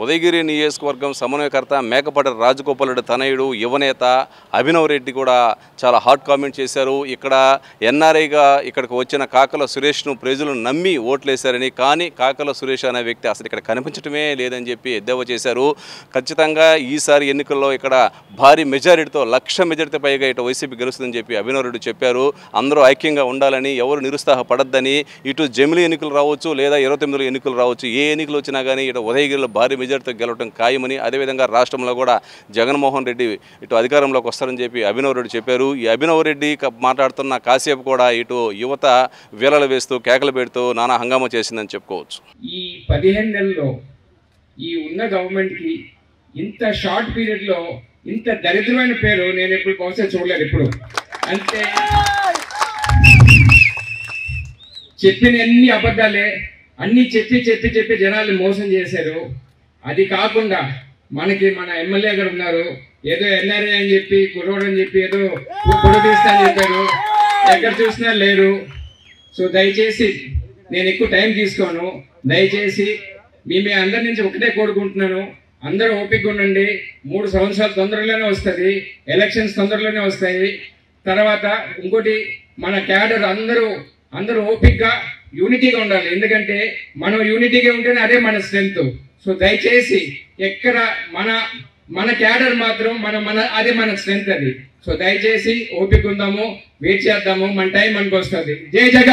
ఉదయగిరి నియోజకవర్గం సమన్వయకర్త మేకపాటి రాజగోపాల్ రెడ్డి తనయుడు యువనేత అభినవ్ రెడ్డి కూడా చాలా హాట్ కామెంట్ చేశారు. ఇక్కడ ఎన్ఆర్ఐగా ఇక్కడికి వచ్చిన కాకల సురేష్ను ప్రజలు నమ్మి ఓట్లేశారని, కానీ కాకల సురేష్ అనే వ్యక్తి అసలు ఇక్కడ కనిపించడమే లేదని చెప్పి ఎద్దేవా చేశారు. ఖచ్చితంగా ఈసారి ఎన్నికల్లో ఇక్కడ భారీ మెజారిటీతో 1,00,000 మెజారిటీ పైగా ఇటు వైసీపీ గెలుస్తుందని చెప్పి అభినవ్ రెడ్డి చెప్పారు. అందరూ ఐక్యంగా ఉండాలని, ఎవరు నిరుత్సాహపడద్దని, ఇటు జమిలీ ఎన్నికలు రావచ్చు లేదా 29లో ఎన్నికలు రావచ్చు, ఏ ఎన్నికలు వచ్చినా కానీ ఇటు ఉదయగిరిలో భారీ మెజార్టీతో గెలవడం ఖాయమని, అదేవిధంగా రాష్ట్రంలో కూడా జగన్మోహన్ రెడ్డి ఇటు అధికారంలోకి వస్తారని చెప్పి అభినవ్ రెడ్డి చెప్పారు. ఈ అభినవ్ రెడ్డి మాట్లాడుతున్న కాసేపు కూడా ఇటు యువత వేలలు వేస్తూ కేకలు పెడుతూ నానా హంగామా చేసిందని చెప్పుకోవచ్చు. ఈ 15 నెలల్లో ఈ ఉన్న గవర్నమెంట్కి ఇంత షార్ట్ పీరియడ్లో ఇంత దరిద్రమైన పేరు నేను ఎప్పుడు బహుశా చూడలేదు. ఇప్పుడు అంటే చెప్పిన అన్ని అబద్ధాలే, అన్నీ చెప్పి జనాల్ని మోసం చేశారు. అది కాకుండా మనకి మన ఎమ్మెల్యే గారు ఉన్నారు, ఏదో ఎన్ఆర్ఏ అని చెప్పి కుర్రోడు అని చెప్పి ఏదో పొడిపిస్తా అని చెప్పారు, ఎక్కడ చూసినా లేరు. సో దయచేసి నేను ఎక్కువ టైం తీసుకోను. దయచేసి మీ అందరి నుంచి ఒకటే కోరుకుంటున్నాను, అందరూ ఓపికగా ఉండండి. 3 సంవత్సరాలు తొందరలోనే వస్తుంది, ఎలక్షన్స్ తొందరలోనే వస్తాయి. తర్వాత ఇంకోటి, మన క్యాడర్ అందరూ ఓపికగా యూనిటీగా ఉండాలి. ఎందుకంటే మనం యూనిటీగా ఉంటేనే అదే మన స్ట్రెంగ్త్. సో దయచేసి ఎక్కడ మన క్యాడర్ మాత్రం అదే మన స్ట్రెంగ్త్ అది. సో దయచేసి ఓపిక ఉందాము, వెయిట్ చేద్దాము, మన టైం మనకు వస్తుంది. జై జగన్.